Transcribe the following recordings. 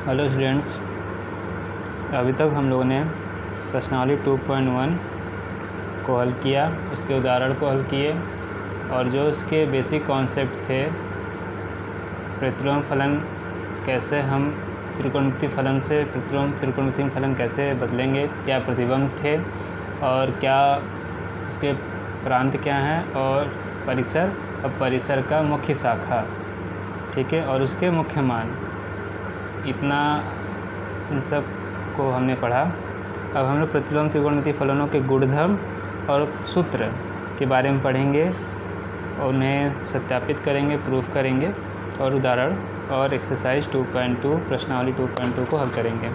Hello students, अभी तक हम लोगों ने प्रश्नावली 2.1 को हल किया, उसके उदाहरण को हल किए और जो उसके बेसिक कॉन्सेप्ट थे, प्रतिलोम फलन कैसे हम त्रिकोणमितीय फलन से त्रिकोणमितीय फलन कैसे बदलेंगे, क्या प्रतिबंध थे और क्या उसके प्रांत क्या हैं और परिसर और परिसर का मुख्य शाखा, ठीक है, और उसके मुख्य मान, इतना इन सब को हमने पढ़ा। अब हम लोग प्रतिलोम त्रिकोणमितीय फलनों के गुणधर्म और सूत्र के बारे में पढ़ेंगे और उन्हें सत्यापित करेंगे, प्रूफ करेंगे और उदाहरण और एक्सरसाइज 2.2 प्रश्नावली 2.2 को हल करेंगे।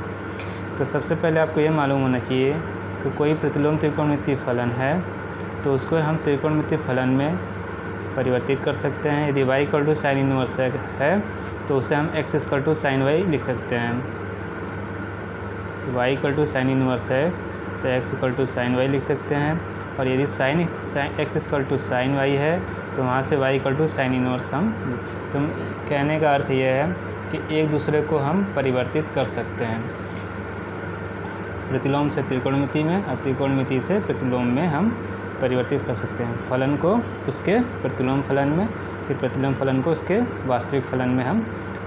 तो सबसे पहले आपको ये मालूम होना चाहिए कि कोई प्रतिलोम त्रिकोणमितीय फलन है तो उसको हम त्रिकोणमितीय फलन में परिवर्तित कर सकते हैं। यदि y equal to sine inverse है तो उसे हम x equal to sine y लिख सकते हैं। y equal to sine inverse है तो x equal to sine y लिख सकते हैं, और यदि sine x equal to sine y है तो वहाँ से y equal to sine inverse हम, तो कहने का अर्थ यह है कि एक दूसरे को हम परिवर्तित कर सकते हैं। प्रतिलोम से त्रिकोणमिति में और त्रिकोणमिति से प्रतिलोम में हम परिवर्तित कर सकते हैं फलन को उसके प्रतिलोम फलन में, फिर प्रतिलोम फलन को उसके वास्तविक फलन में हम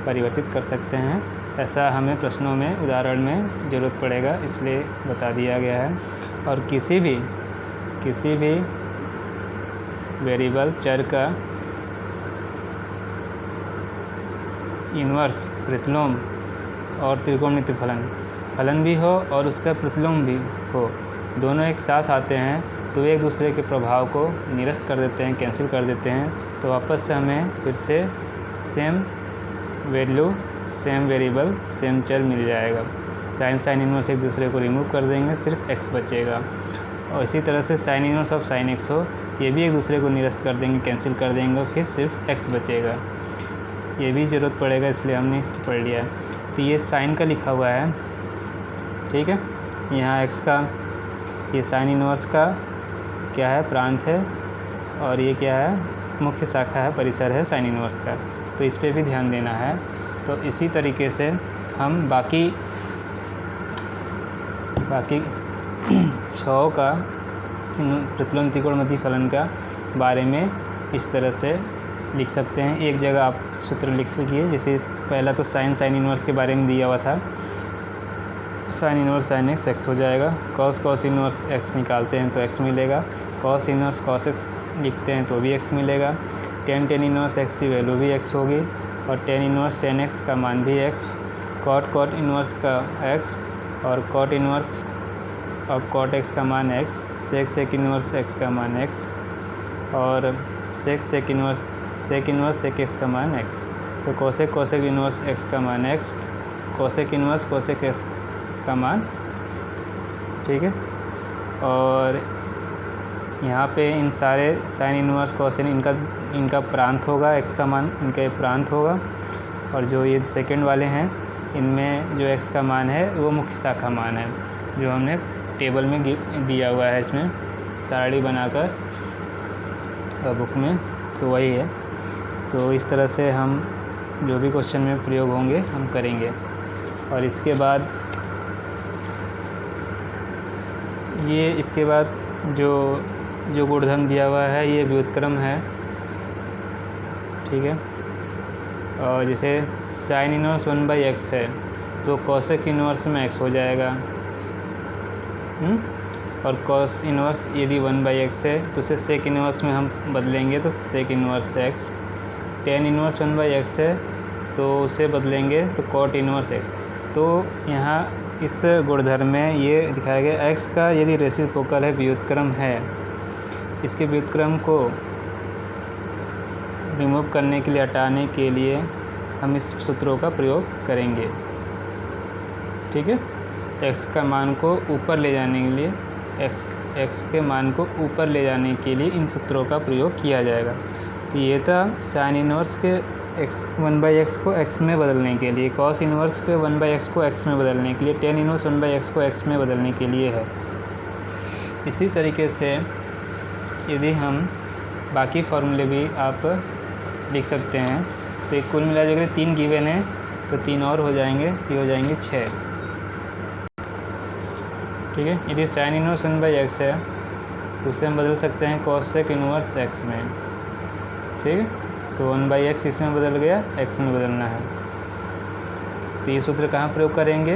परिवर्तित कर सकते हैं। ऐसा हमें प्रश्नों में उदाहरण में ज़रूरत पड़ेगा, इसलिए बता दिया गया है। और किसी भी वेरिएबल चर का इन्वर्स प्रतिलोम और त्रिकोणमितीय फलन भी हो और उसका प्रतिलोम भी हो, दोनों एक साथ आते हैं तो वे एक दूसरे के प्रभाव को निरस्त कर देते हैं, कैंसिल कर देते हैं। तो वापस से हमें फिर से same value, same variable, same चर मिल जाएगा। साइन इनवर्स एक दूसरे को रिमूव कर देंगे, सिर्फ x बचेगा। और इसी तरह से sine inverse of sine x हो, ये भी एक दूसरे को निरस्त कर देंगे, कैंसिल कर देंगे, फिर सिर्फ x बचेगा। ये भी ज़रूरत पड़ेगा, इसलिए हमने इसको पढ़ लिया है। तो ये साइन का लिखा हुआ है, ठीक है। यहाँ x का, ये साइन इनवर्स का क्या है, प्रांत है, और ये क्या है, मुख्य शाखा है, परिसर है साइन इनवर्स का। तो इस पर भी ध्यान देना है। तो इसी तरीके से हम बाकी 6 का प्रतिलोम त्रिकोणमितीय फलन का बारे में इस तरह से लिख सकते हैं। एक जगह आप सूत्र लिख लीजिए, जैसे पहला तो साइन इनवर्स के बारे में दिया हुआ था, साइन इनवर्स साइन x हो जाएगा। कॉस इनवर्स x निकालते हैं तो x मिलेगा। कॉस इनवर्स कॉस x लिखते हैं तो भी x मिलेगा। टेन इनवर्स x की वैल्यू भी x होगी, और टेन इनवर्स टेन x का मान भी x। कॉट इनवर्स का x, और cot inverse of cot x का मान x। सेक इनवर्स x का मान x, और सेक इनवर्स सेक x का मान x। तो कोसेक इनवर्स x का मान x, cosec inverse cosec x का मान, ठीक है। और यहाँ पे इन सारे साइन इनवर्स कोसाइन इनका प्रांत होगा, x का मान इनका प्रांत होगा, और जो ये सेकंड वाले हैं इनमें जो x का मान है वो मुख्य शाखा मान है, जो हमने टेबल में दिया हुआ है, इसमें सारणी बनाकर बुक में, तो वही है। तो इस तरह से हम जो भी क्वेश्चन में प्रयोग होंगे हम करेंगे। और इसके बाद जो गुणधर्म दिया हुआ है ये व्युत्क्रम है, ठीक है। और जैसे साइन इनवर्स 1/x है तो कोसेक इनवर्स में x हो जाएगा, और कॉस इनवर्स यदि 1/x है तो उसे सेक इनवर्स में हम बदलेंगे तो sec inverse x। Tan inverse 1/x है तो उसे बदलेंगे तो कॉट इनवर्स x। तो यहाँ इस गुणधर्म में ये दिखाया गया, x का यदि रेसिप्रोकल है, व्युत्क्रम है, इसके व्युत्क्रम को रिमूव करने के लिए, हटाने के लिए हम इस सूत्रों का प्रयोग करेंगे, ठीक है। x का मान को ऊपर ले जाने के लिए, x के मान को ऊपर ले जाने के लिए इन सूत्रों का प्रयोग किया जाएगा। तो ये था साइन इनवर्स के x 1/x को x में बदलने के लिए, कॉस इनवर्स के 1/x को x में बदलने के लिए, टेन इनवर्स 1/x को x में बदलने के लिए है। इसी तरीके से यदि हम बाकी फॉर्मूले भी आप लिख सकते हैं। तो कुल मिला के 3 गिवन है, तो 3 और हो जाएंगे, ये हो जाएंगे 6। ठीक है, यदि साइन इनवर्स 1/x है तो उसे हम बदल सकते हैं कोसेक इनवर्स x में। ठीक है, तो 1/x इसमें बदल गया, x में बदलना है। तो ये सूत्र कहाँ प्रयोग करेंगे,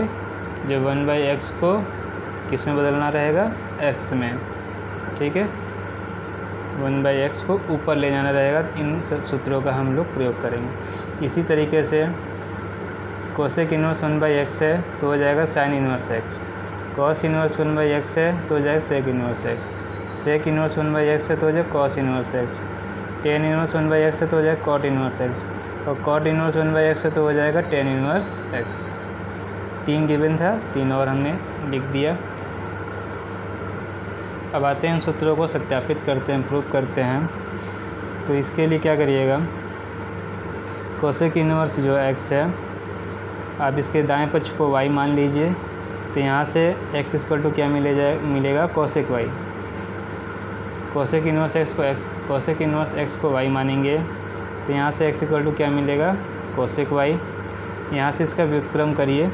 जब 1/x को किस में बदलना रहेगा, x में। ठीक है, 1/x को ऊपर ले जाना रहेगा। इन सूत्रों का हम लोग प्रयोग करेंगे। इसी तरीके से कोसेक इनवर्स 1/x है तो हो जाएगा sine inverse x, cos inverse 1/x है तो हो जाएगा sec inverse x, sec inverse 1/x है तो हो जाएगा cos inverse x, tan inverse 1/x है तो हो जाएगा कॉट इनवर्स x, और कॉट इनवर्स 1/x है तो हो जाएगा टेन इनवर्स x। 3 गिवन था, 3 और हमने लिख दिया। अब आते हैं इन सूत्रों को सत्यापित करते हैं, प्रूव करते हैं। तो इसके लिए क्या करिएगा, कोसेक इनवर्स जो x है, आप इसके दाएं पक्ष को y मान लीजिए। तो यहाँ से x इक्वल टू क्या मिलेगा, cosec y। Cosec inverse x को कोसेक इनवर्स x को y मानेंगे तो यहाँ से x इक्वल टू क्या मिलेगा, कोसेक y। यहाँ से इसका व्युत्क्रम करिए,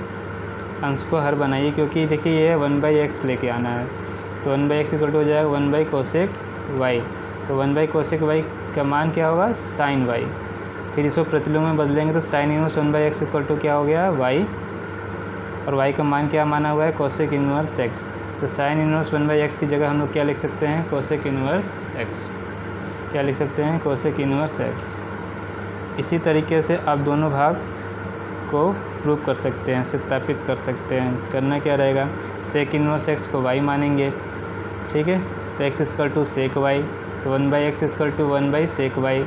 अंश को हर बनाइए, क्योंकि देखिए ये 1/x लेके आना है। तो 1/x इक्वल टू हो जाएगा 1/कोसेक y। तो 1/कोसेक y का मान क्या होगा, साइन y। फिर इसको प्रतिलोम में बदलेंगे तो sine inverse 1/x equal to क्या हो गया, y, और y का मान क्या माना हुआ है, कोसेक इनवर्स x। तो साइन इनवर्स 1/x की जगह हम लोग क्या लिख सकते हैं, कोसेक इनवर्स x। क्या लिख सकते हैं, कोसेक इनवर्स x। इसी तरीके से आप दोनों भाग को प्रूव कर सकते हैं, सत्यापित कर सकते हैं। करना क्या रहेगा, सेक इनवर्स x को y मानेंगे। ठीक है, तो x equal to sec y, तो 1/x इक्वल टू 1/सेक y,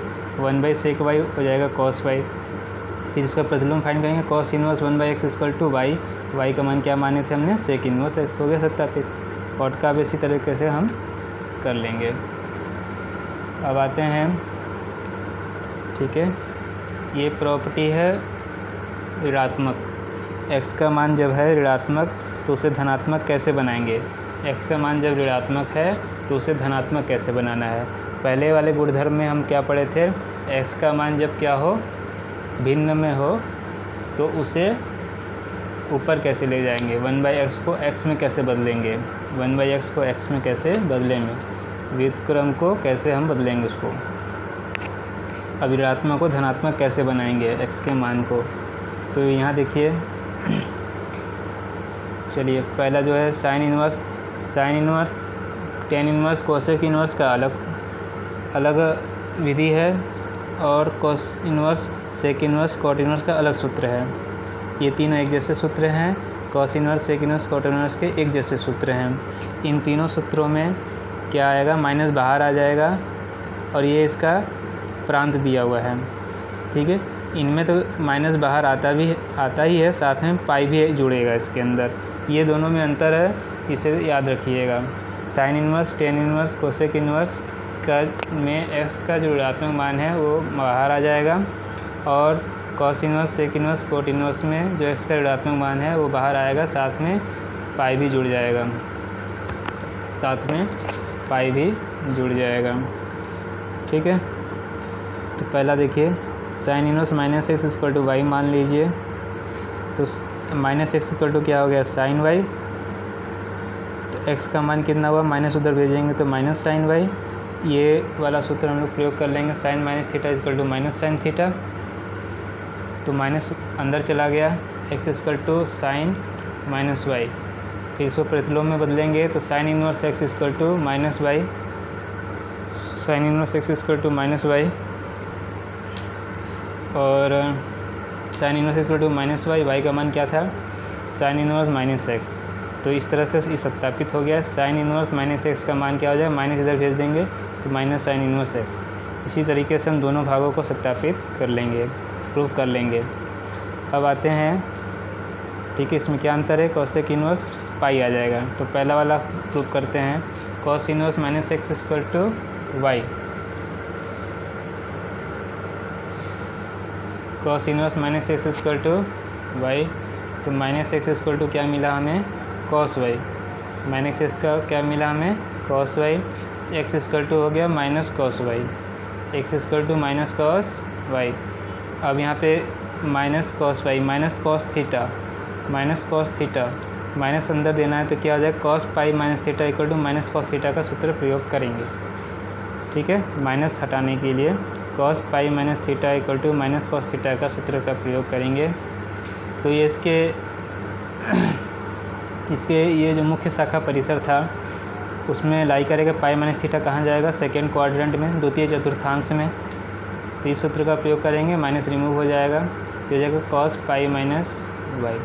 1/सेक y हो जाएगा कॉस y। फिर इसका प्रतिलोम फाइंड करेंगे, cos inverse 1/x equal to y, y का मान क्या माने थे हमने, सेक इनवर्स x। हो गया सत्यापित। और का भी इसी तरीके से हम कर लेंगे। अब आते हैं, ठीक है, ये प्रॉपर्टी है ऋणात्मक। x का मान जब है ऋणात्मक तो उसे धनात्मक कैसे बनाएंगे, x का मान जब ऋणात्मक है तो उसे धनात्मक कैसे बनाना है। पहले वाले गुणधर्म में हम क्या पढ़े थे, x का मान जब क्या हो, भिन्न में हो, तो उसे ऊपर कैसे ले जाएंगे, 1/x को x में कैसे बदलेंगे, 1/x को x में कैसे बदलेंगे, व्युत्क्रम को कैसे हम बदलेंगे उसको। अब ऋणात्मक को धनात्मक कैसे बनाएंगे x के मान को। तो यहाँ देखिए, चलिए पहला जो है sine inverse tan inverse cosec inverse का अलग विधि है, और cos inverse sec inverse cot inverse का अलग सूत्र है। ये तीनों एक जैसे सूत्र हैं, cos inverse sec inverse cot inverse के एक जैसे सूत्र हैं। इन तीनों सूत्रों में क्या आएगा, माइनस बाहर आ जाएगा, और ये इसका प्रांत दिया हुआ है। ठीक है, इनमें तो माइनस बाहर आता ही है, साथ में पाई भी जुड़ेगा इसके अंदर। ये दोनों में अंतर है, इसे याद रखिएगा। Sign inverse tan inverse cosec inverse का में x का जो ऋणात्मक मान है वो बाहर आ जाएगा, और cos inverse sec inverse cot inverse में जो x का ऋणात्मक मान है वो बाहर आएगा, साथ में पाई भी जुड़ जाएगा, ठीक है। तो पहला देखिए, sine inverse -x equal to y मान लीजिए। तो -x इक्वल टू क्या हो गया, साइन y। तो x का मान कितना हुआ, माइनस उधर भेजेंगे तो माइनस साइन y। ये वाला सूत्र हम लोग प्रयोग कर लेंगे, sine minus theta equal to minus sine theta. तो माइनस अंदर चला गया, x equal to sine minus y। फिर इसको प्रतिलोम में बदलेंगे तो sine inverse x equal to minus y, sine inverse x equal to minus y, और sine inverse equal to minus y का मान क्या था, साइन इनवर्स माइनस x। तो इस तरह से ये सत्यापित हो गया। साइन इनवर्स माइनस x का मान क्या हो जाएगा, माइनस इधर भेज देंगे तो माइनस साइन इनवर्स x। इसी तरीके से हम दोनों भागों को सत्यापित कर लेंगे, प्रूफ कर लेंगे। अब आते हैं, ठीक है, इसमें क्या अंतर है, कोसेक इनवर्स पाई आ जाएगा। तो पहला वाला प्रूफ करते हैं, cos inverse minus x equal to y। Cos inverse minus x equal to y। तो माइनस x इक्वल टू क्या मिला हमें, कॉस y। माइनस x का क्या मिला हमें, cos y। x equal to हो गया minus cos y, x equal to minus cos y। अब यहाँ पे minus cos y minus cos theta minus अंदर देना है तो क्या हो जाएगा cos pi minus theta equal to minus cos theta का सूत्र प्रयोग करेंगे। ठीक है, माइनस हटाने के लिए cos pi minus theta equal to minus cos theta का सूत्र का प्रयोग करेंगे। तो ये इसके ये जो मुख्य शाखा परिसर था उसमें लाई करेगा पाई माइनस थीटा कहाँ जाएगा, सेकेंड क्वाड्रेंट में, द्वितीय चतुर्थांश में। तो इस सूत्र का प्रयोग करेंगे, माइनस रिमूव हो जाएगा तो हो जाएगा कॉस पाई माइनस वाई।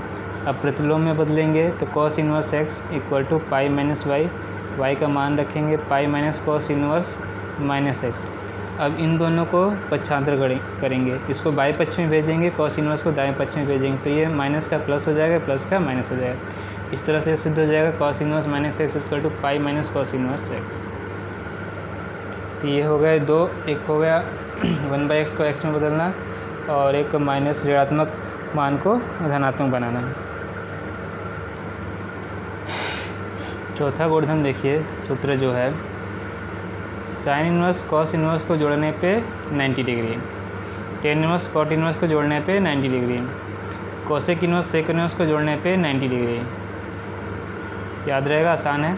अब प्रतिलोम में बदलेंगे तो cos inverse x equal to pi minus y, y का मान रखेंगे pi minus cos inverse minus x. अब इन दोनों को पक्षांतर करेंगे, इसको बाएं पक्ष में भेजेंगे, कॉस इनवर्स को दाएं पक्ष में भेजेंगे तो ये माइनस का प्लस हो जाएगा, प्लस का माइनस हो जाएगा। इस तरह से सिद्ध हो जाएगा cos inverse minus x equal to pi minus cos inverse x. तो ये हो गए दो, एक हो गया 1/x को x में बदलना और एक माइनस ऋणात्मक मान को धनात्मक बनाना। चौथा गुणधर्म देखिए, सूत्र जो है साइन इनवर्स कॉस इनवर्स को जोड़ने पे 90 degree, tan inverse cot inverse को जोड़ने पे 90 degree, cosec inverse sec inverse को जोड़ने पे 90 डिग्री। याद रहेगा, आसान है।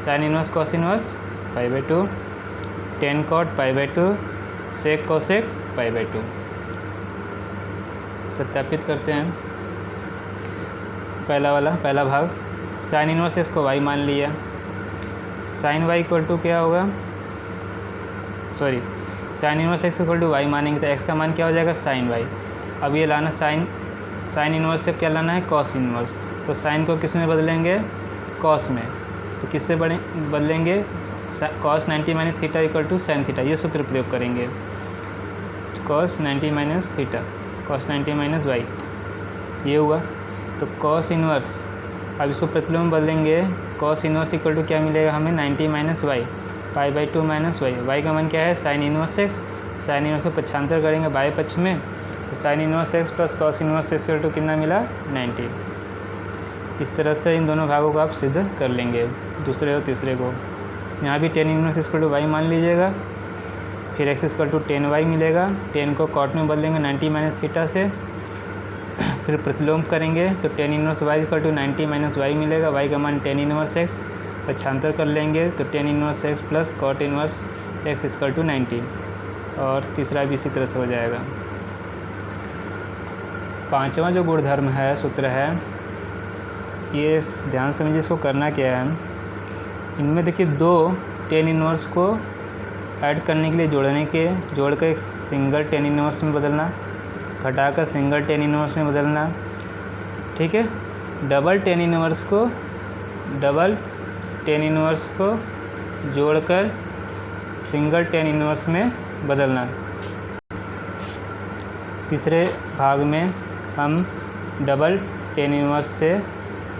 Sine inverse cos inverse π/2, tan cot π/2, sec cosec π/2। सत्यापित करते हैं। पहला भाग साइन इनवर्स एक्स को y मान लिया, साइन y इक्वल टू क्या होगा, sine inverse x equal to y मानेंगे तो x का मान क्या हो जाएगा साइन y। अब ये लाना साइन इनवर्स से क्या लाना है कॉस इनवर्स, तो साइन को किस में बदलेंगे कॉस में, तो किससे बदलेंगे cos 90 minus theta equal to sine theta, ये सूत्र प्रयोग करेंगे। Cos 90 minus theta cos 90 minus y, ये हुआ। तो कॉस इनवर्स, अब इसको प्रतिलोम में बदलेंगे, कॉस इनवर्स इक्वल टू क्या मिलेगा हमें 90 minus y, π/2 minus y, y का मान क्या है sine inverse x, sine inverse को पक्षांतर करेंगे बाएं पक्ष में तो sine inverse x plus cos inverse x equal to कितना मिला 90। इस तरह से इन दोनों भागों को आप सिद्ध कर लेंगे, दूसरे और तीसरे को। यहाँ भी tan inverse equal to y मान लीजिएगा, फिर एक्स इक्वल टू 10y मिलेगा, 10 को कॉट में बदलेंगे 90 माइनस थीटा से, फिर प्रतिलोम करेंगे तो tan inverse y equal to 90 minus y मिलेगा, वाई का मान टेन इनवर्स एक्स, पक्षांतर कर लेंगे तो tan inverse x plus cot inverse x equal to 90, और तीसरा भी इसी तरह से हो जाएगा। पांचवा जो गुणधर्म है सूत्र है, ये ध्यान समझिए इसको करना क्या है। इनमें देखिए दो टेन इनवर्स को ऐड करने के लिए जोड़कर एक सिंगल टेन इनवर्स में बदलना, घटाकर सिंगल टेन इनवर्स में बदलना। ठीक है, डबल टेन इनवर्स को जोड़कर सिंगल टेन इनवर्स में बदलना। तीसरे भाग में हम डबल टेन इनवर्स से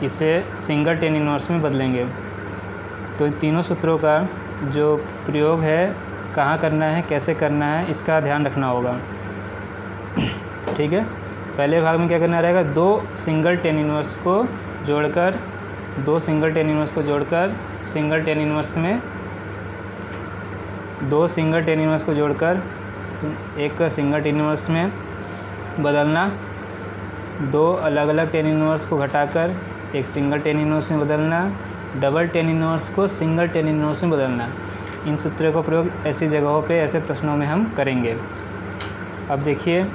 इसे सिंगल टेन इनवर्स में बदलेंगे। तो तीनों सूत्रों का जो प्रयोग है कहाँ करना है, कैसे करना है, इसका ध्यान रखना होगा। ठीक है, पहले भाग में क्या करना रहेगा, दो सिंगल टेन इनवर्स को जोड़कर सिंगल टेन इनवर्स में, दो सिंगल टेन इनवर्स को जोड़कर एक सिंगल टेन इनवर्स में बदलना, दो अलग अलग टेन इनवर्स को घटाकर एक सिंगल टेन इनवर्स में बदलना, डबल टेन इनवर्स को सिंगल टेन इनवर्स में बदलना। इन सूत्रों का प्रयोग ऐसी जगहों पे ऐसे प्रश्नों में हम करेंगे। अब देखिए,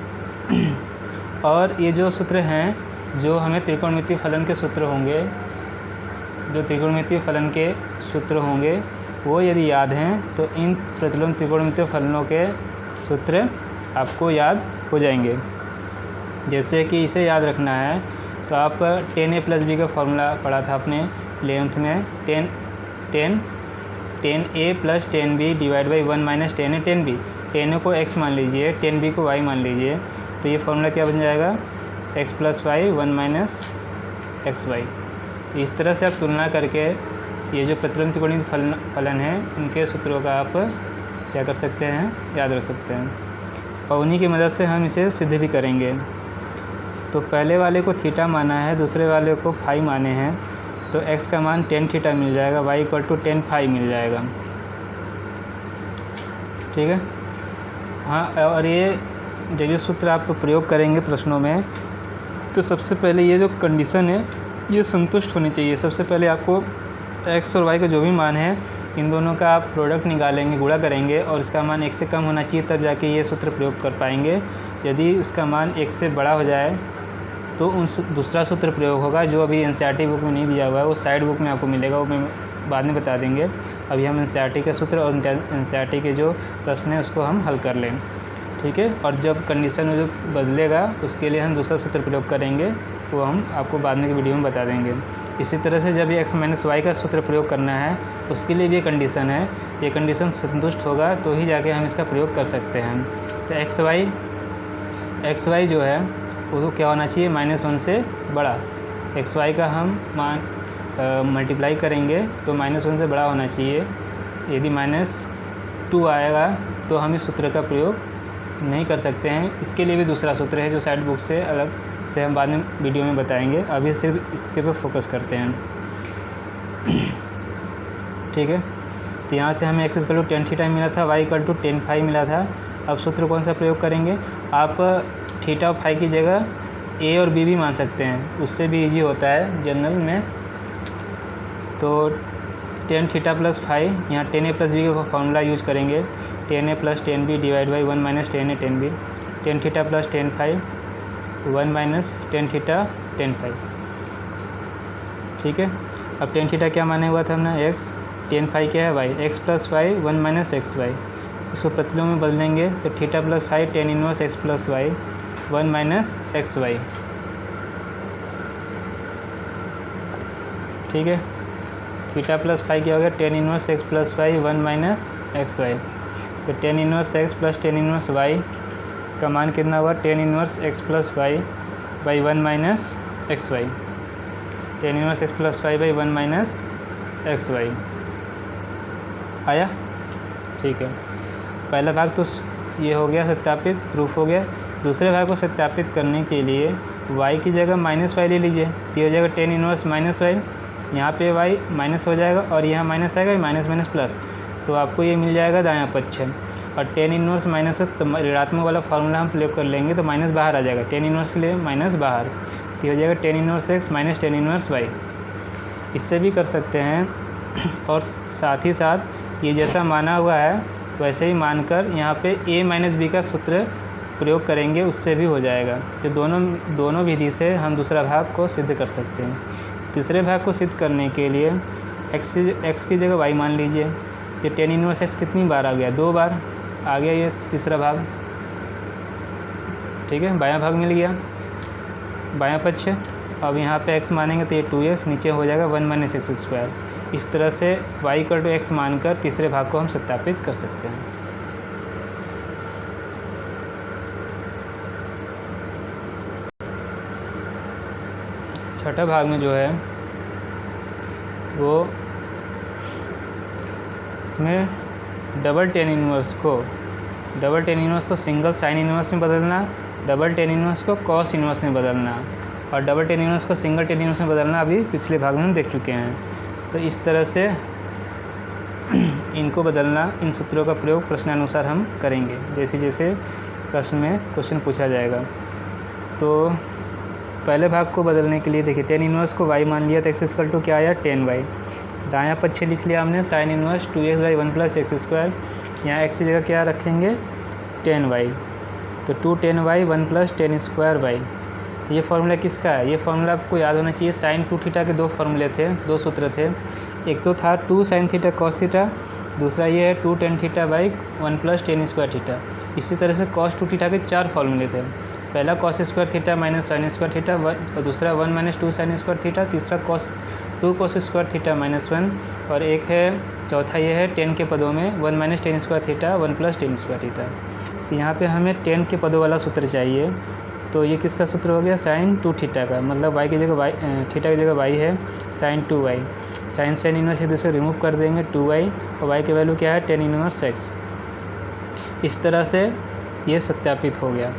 और ये जो सूत्र हैं जो हमें त्रिकोणमितीय फलन के सूत्र होंगे, वो यदि याद हैं तो इन प्रतिलोम त्रिकोणमितीय फलनों के सूत्र आपको याद हो जाएंगे। जैसे कि इसे याद रखना है तो आप 10a + b का फॉर्मूला पढ़ा था आपने 11th में, 10a + 10b divide by 1 - 10a 10b, 10a को x मान लीजिए, 10b को y मान लीजिए, तो ये फॉर्मूला क्या बन जाएगा x + y 1 - xy। तो इस तरह से आप तुलना करके ये जो प्रतिलोम त्रिकोणीय फलन है इनके सूत्रों का आप क्या कर सकते हैं, याद रख सकते हैं, और उन्हीं की मदद से हम इसे सिद्ध भी करेंगे। तो पहले वाले को थीटा माना है, दूसरे वाले को फाई माने हैं, तो x का मान 10 थीटा मिल जाएगा, y इक्वल टू 10 फाई मिल जाएगा। ठीक है, हाँ, और ये जब ये सूत्र आप प्रयोग करेंगे प्रश्नों में, तो सबसे पहले ये जो कंडीशन है ये संतुष्ट होनी चाहिए। सबसे पहले आपको x और y का जो भी मान है, इन दोनों का आप प्रोडक्ट निकालेंगे, गुणा करेंगे और इसका मान 1 से कम होना चाहिए, तब जाके ये सूत्र प्रयोग कर पाएंगे। यदि उसका मान 1 से बड़ा हो जाए तो दूसरा सूत्र प्रयोग होगा, जो अभी NCERT बुक में नहीं दिया हुआ है, वो साइड बुक में आपको मिलेगा, वो मैं बाद में बता देंगे। अभी हम NCERT का सूत्र और NCERT के जो प्रश्न है उसको हम हल कर लें, ठीक है। और जब कंडीशन में जो बदलेगा उसके लिए हम दूसरा सूत्र प्रयोग करेंगे, वो हम आपको बाद में की वीडियो में बता देंगे। इसी तरह से जब ये x - y का सूत्र प्रयोग करना है, उसके लिए भी ये कंडीशन है, ये कंडीशन संतुष्ट होगा तो ही जाके हम इसका प्रयोग कर सकते हैं। तो एक्स वाई जो है वो क्या होना चाहिए, -1 से बड़ा। एक्स वाई का हम मान मल्टीप्लाई करेंगे तो -1 से बड़ा होना चाहिए। यदि -2 आएगा तो हम इस सूत्र का प्रयोग नहीं कर सकते हैं। इसके लिए भी दूसरा सूत्र है जो साइड बुक से अलग से हम बाद में वीडियो में बताएंगे। अभी सिर्फ इसके पे फोकस करते हैं, ठीक है। तो यहाँ से हमें x = tan थीटा मिला था, y = tan फाई मिला था। अब सूत्र कौन सा प्रयोग करेंगे, आप थीटा और फाई की जगह a और b भी मान सकते हैं, उससे भी इजी होता है जनरल में। तो tan थीटा प्लस फाई, यहाँ tan a प्लस b का फॉर्मूला यूज करेंगे, tan a plus tan b divide by 1 - tan a tan b, tan theta plus tan phi 1 - tan theta tan phi, ठीक है। अब tan theta क्या माने हुआ था हमने, x, tan फाई क्या है y, x plus y 1 - xy। इसको प्रतिलोम में बदलेंगे तो theta plus phi tan inverse x plus y 1 - xy, ठीक है। थीटा प्लस फाई क्या हो गया, tan inverse x plus y 1 - xy। तो tan inverse x plus tan inverse y का मान कितना हुआ, tan inverse x plus y by 1 - xy, tan inverse x plus y by 1 - xy आया, ठीक है। पहला भाग तो ये हो गया सत्यापित, प्रूफ हो गया। दूसरे भाग को सत्यापित करने के लिए y की जगह -y ले लीजिए, तो ये हो जाएगा tan इनवर्स -y, यहाँ पे y माइनस हो जाएगा और यहाँ माइनस आएगा, माइनस माइनस प्लस, तो आपको ये मिल जाएगा दायां पक्ष। और tan इनवर्स माइनस ऋणात्मक वाला फार्मूला हम प्रयोग कर लेंगे तो माइनस बाहर आ जाएगा, tan इनवर्स के लिए माइनस बाहर, तो हो जाएगा tan inverse x minus tan inverse y। इससे भी कर सकते हैं। और साथ ही साथ ये जैसा माना हुआ है वैसे ही मानकर यहाँ पे a माइनस b का सूत्र प्रयोग करेंगे, उससे भी हो जाएगा। तो दोनों विधि से हम दूसरा भाग को सिद्ध कर सकते हैं। तीसरे भाग को सिद्ध करने के लिए x की जगह y मान लीजिए, तो tan इनवर्स x कितनी बार आ गया, 2 बार आ गया ये तीसरा भाग, ठीक है। बायां भाग मिल गया, बायां पक्ष। अब यहाँ पे x मानेंगे तो ये 2x नीचे हो जाएगा 1 - x²। इस तरह से y = x मानकर तीसरे भाग को हम सत्यापित कर सकते हैं। छठा भाग में जो है वो इसमें डबल tan इनवर्स को सिंगल साइन इनवर्स में बदलना, डबल tan इनवर्स को कॉस इनवर्स में बदलना और डबल tan इनवर्स को सिंगल tan इनवर्स में बदलना अभी पिछले भाग में हम देख चुके हैं। तो इस तरह से इनको बदलना, इन सूत्रों का प्रयोग प्रश्नानुसार हम करेंगे जैसे जैसे प्रश्न में क्वेश्चन पूछा जाएगा। तो पहले भाग को बदलने के लिए देखिए, tan इनवर्स को y मान लिया तो x = क्या आया, tan y। दायां पक्ष लिख लिया हमने साइन इनवर्स 2x/1 + x²। यहाँ x की जगह क्या रखेंगे, tan y, तो 2 tan y 1 + tan²y। ये फार्मूला किसका है, ये फार्मूला आपको याद होना चाहिए। साइन 2 थीटा के 2 फार्मूले थे, 2 सूत्र थे। एक तो था 2 sin थीटा cos थीटा, दूसरा ये है 2 tan theta by 1 + tan² theta. इसी तरह से cos 2 थीटा के 4 फार्मूले थे। पहला cos² theta minus sin² theta, और दूसरा 1 - 2 sin² थीटा, तीसरा 2 cos² थीटा -1, और एक है चौथा ये है tan के पदों में 1 - tan² थीटा 1 + tan² थीटा। तो यहाँ पे हमें tan के पदों वाला सूत्र चाहिए। तो ये किसका सूत्र हो गया, sin 2 थीटा का, मतलब y की जगह थीटा की जगह y है, sin 2y। sin इनवर्स एक दूसरे रिमूव कर देंगे, 2y, और y की वैल्यू क्या है, tan इनवर्स x। इस तरह से ये सत्यापित हो गया,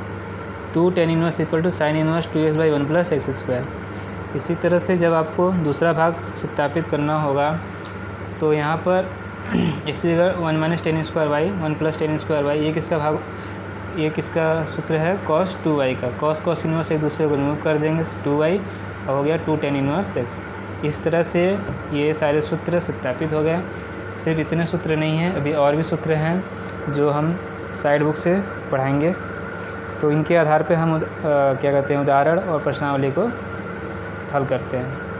2 tan inverse = sin inverse 2x/1 + x²। इसी तरह से जब आपको दूसरा भाग सत्यापित करना होगा तो यहाँ पर x की जगह 1 - tan² y 1 + tan²y, ये किसका भाग ये किसका सूत्र है, cos 2y का। cos इनवर्स एक दूसरे को रिमूव कर देंगे, 2y हो गया 2 tan इनवर्स x। इस तरह से ये सारे सूत्र सत्यापित हो गए। सिर्फ इतने सूत्र नहीं हैं, अभी और भी सूत्र हैं जो हम साइड बुक से पढ़ाएंगे। तो इनके आधार पे हम क्या कहते हैं, उदाहरण और प्रश्नावली को हल करते हैं।